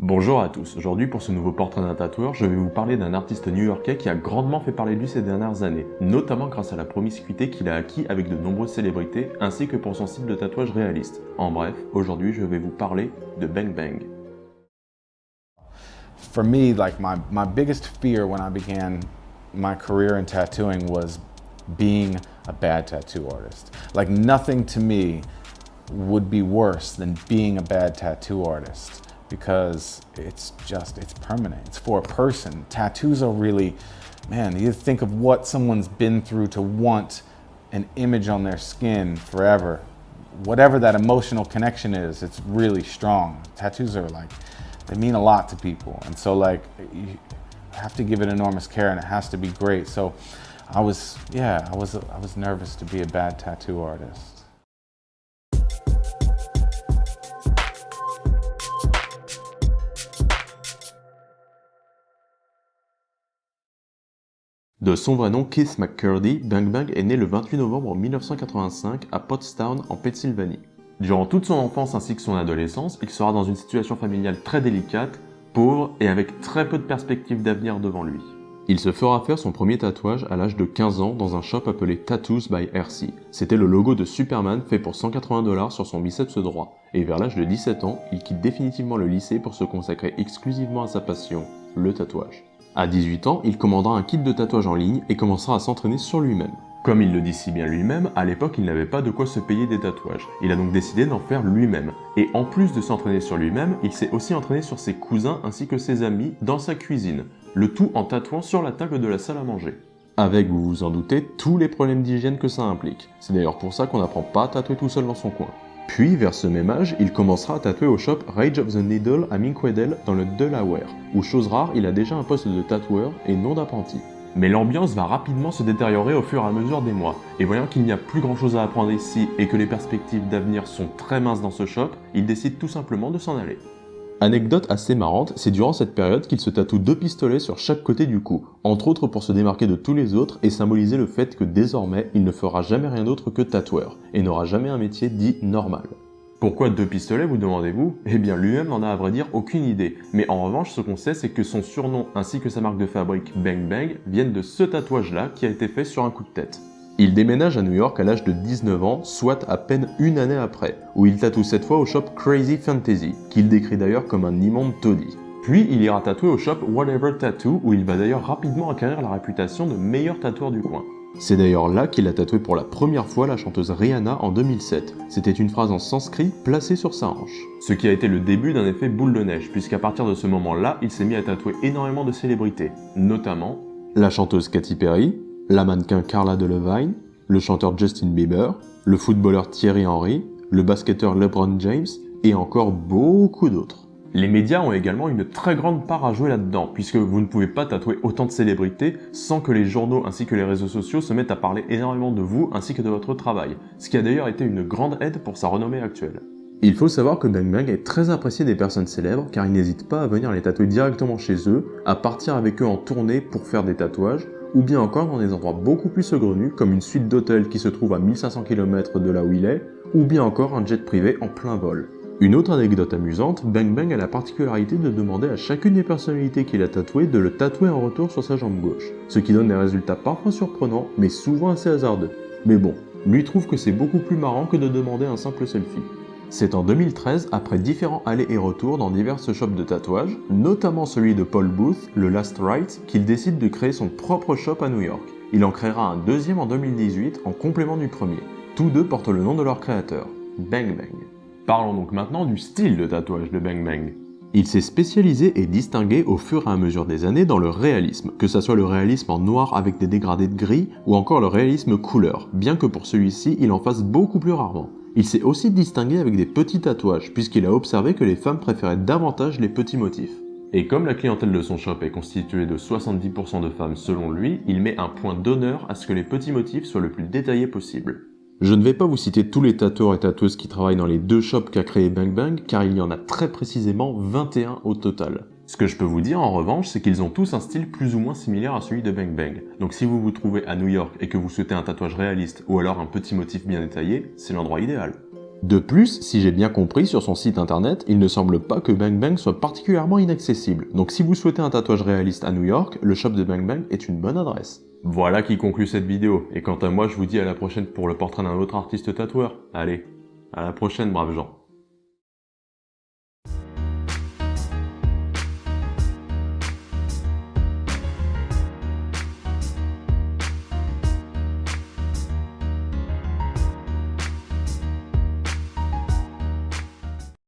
Bonjour à tous, aujourd'hui pour ce nouveau portrait d'un tatoueur, je vais vous parler d'un artiste new-yorkais qui a grandement fait parler de lui ces dernières années, notamment grâce à la promiscuité qu'il a acquis avec de nombreuses célébrités, ainsi que pour son style de tatouage réaliste. En bref, aujourd'hui je vais vous parler de Bang Bang. For me, like my biggest fear when I began my career in tattooing was being a bad tattoo artist. Like nothing to me would be worse than being a bad tattoo artist because it's permanent. It's for a person. Tattoos are really, man, you think of what someone's been through to want an image on their skin forever. Whatever that emotional connection is, it's really strong. Tattoos are like, they mean a lot to people, and so like you have to give it enormous care, and it has to be great. So I was nervous to be a bad tattoo artist. De son vrai nom Keith McCurdy, Bang Bang est né le 28 novembre 1985 à Pottstown en Pennsylvanie. Durant toute son enfance ainsi que son adolescence, il sera dans une situation familiale très délicate, pauvre et avec très peu de perspectives d'avenir devant lui. Il se fera faire son premier tatouage à l'âge de 15 ans dans un shop appelé Tattoos by RC. C'était le logo de Superman fait pour 180 $ sur son biceps droit. Et vers l'âge de 17 ans, il quitte définitivement le lycée pour se consacrer exclusivement à sa passion, le tatouage. À 18 ans, il commandera un kit de tatouage en ligne et commencera à s'entraîner sur lui-même. Comme il le dit si bien lui-même, à l'époque il n'avait pas de quoi se payer des tatouages. Il a donc décidé d'en faire lui-même. Et en plus de s'entraîner sur lui-même, il s'est aussi entraîné sur ses cousins ainsi que ses amis dans sa cuisine. Le tout en tatouant sur la table de la salle à manger. Avec, vous vous en doutez, tous les problèmes d'hygiène que ça implique. C'est d'ailleurs pour ça qu'on n'apprend pas à tatouer tout seul dans son coin. Puis, vers ce même âge, il commencera à tatouer au shop Rage of the Needle à Minquedale dans le Delaware, où chose rare, il a déjà un poste de tatoueur et non d'apprenti. Mais l'ambiance va rapidement se détériorer au fur et à mesure des mois, et voyant qu'il n'y a plus grand chose à apprendre ici et que les perspectives d'avenir sont très minces dans ce shop, il décide tout simplement de s'en aller. Anecdote assez marrante, c'est durant cette période qu'il se tatoue 2 pistolets sur chaque côté du cou, entre autres pour se démarquer de tous les autres et symboliser le fait que désormais il ne fera jamais rien d'autre que tatoueur, et n'aura jamais un métier dit normal. Pourquoi 2 pistolets, vous demandez-vous? Eh bien lui-même n'en a à vrai dire aucune idée, mais en revanche ce qu'on sait c'est que son surnom ainsi que sa marque de fabrique Bang Bang viennent de ce tatouage-là qui a été fait sur un coup de tête. Il déménage à New York à l'âge de 19 ans, soit à peine une année après, où il tatoue cette fois au shop Crazy Fantasy, qu'il décrit d'ailleurs comme un immonde taudis. Puis il ira tatouer au shop Whatever Tattoo, où il va d'ailleurs rapidement acquérir la réputation de meilleur tatoueur du coin. C'est d'ailleurs là qu'il a tatoué pour la première fois la chanteuse Rihanna en 2007. C'était une phrase en sanskrit placée sur sa hanche. Ce qui a été le début d'un effet boule de neige, puisqu'à partir de ce moment-là, il s'est mis à tatouer énormément de célébrités, notamment la chanteuse Katy Perry, la mannequin Carla Delevingne, le chanteur Justin Bieber, le footballeur Thierry Henry, le basketteur LeBron James et encore beaucoup d'autres. Les médias ont également une très grande part à jouer là-dedans, puisque vous ne pouvez pas tatouer autant de célébrités sans que les journaux ainsi que les réseaux sociaux se mettent à parler énormément de vous ainsi que de votre travail, ce qui a d'ailleurs été une grande aide pour sa renommée actuelle. Il faut savoir que Bang Bang est très apprécié des personnes célèbres car ils n'hésitent pas à venir les tatouer directement chez eux, à partir avec eux en tournée pour faire des tatouages, ou bien encore dans des endroits beaucoup plus saugrenus comme une suite d'hôtels qui se trouve à 1500 km de là où il est, ou bien encore un jet privé en plein vol. Une autre anecdote amusante, Bang Bang a la particularité de demander à chacune des personnalités qu'il a tatouées de le tatouer en retour sur sa jambe gauche, ce qui donne des résultats parfois surprenants, mais souvent assez hasardeux. Mais bon, lui trouve que c'est beaucoup plus marrant que de demander un simple selfie. C'est en 2013, après différents allers et retours dans diverses shops de tatouage, notamment celui de Paul Booth, le Last Rite, qu'il décide de créer son propre shop à New York. Il en créera un deuxième en 2018 en complément du premier. Tous deux portent le nom de leur créateur, Bang Bang. Parlons donc maintenant du style de tatouage de Bang Bang. Il s'est spécialisé et distingué au fur et à mesure des années dans le réalisme, que ce soit le réalisme en noir avec des dégradés de gris ou encore le réalisme couleur, bien que pour celui-ci il en fasse beaucoup plus rarement. Il s'est aussi distingué avec des petits tatouages, puisqu'il a observé que les femmes préféraient davantage les petits motifs. Et comme la clientèle de son shop est constituée de 70% de femmes selon lui, il met un point d'honneur à ce que les petits motifs soient le plus détaillés possible. Je ne vais pas vous citer tous les tatoueurs et tatoueuses qui travaillent dans les 2 shops qu'a créé Bang Bang, car il y en a très précisément 21 au total. Ce que je peux vous dire en revanche, c'est qu'ils ont tous un style plus ou moins similaire à celui de Bang Bang. Donc si vous vous trouvez à New York et que vous souhaitez un tatouage réaliste ou alors un petit motif bien détaillé, c'est l'endroit idéal. De plus, si j'ai bien compris, sur son site internet, il ne semble pas que Bang Bang soit particulièrement inaccessible. Donc si vous souhaitez un tatouage réaliste à New York, le shop de Bang Bang est une bonne adresse. Voilà qui conclut cette vidéo, et quant à moi je vous dis à la prochaine pour le portrait d'un autre artiste tatoueur. Allez, à la prochaine braves gens.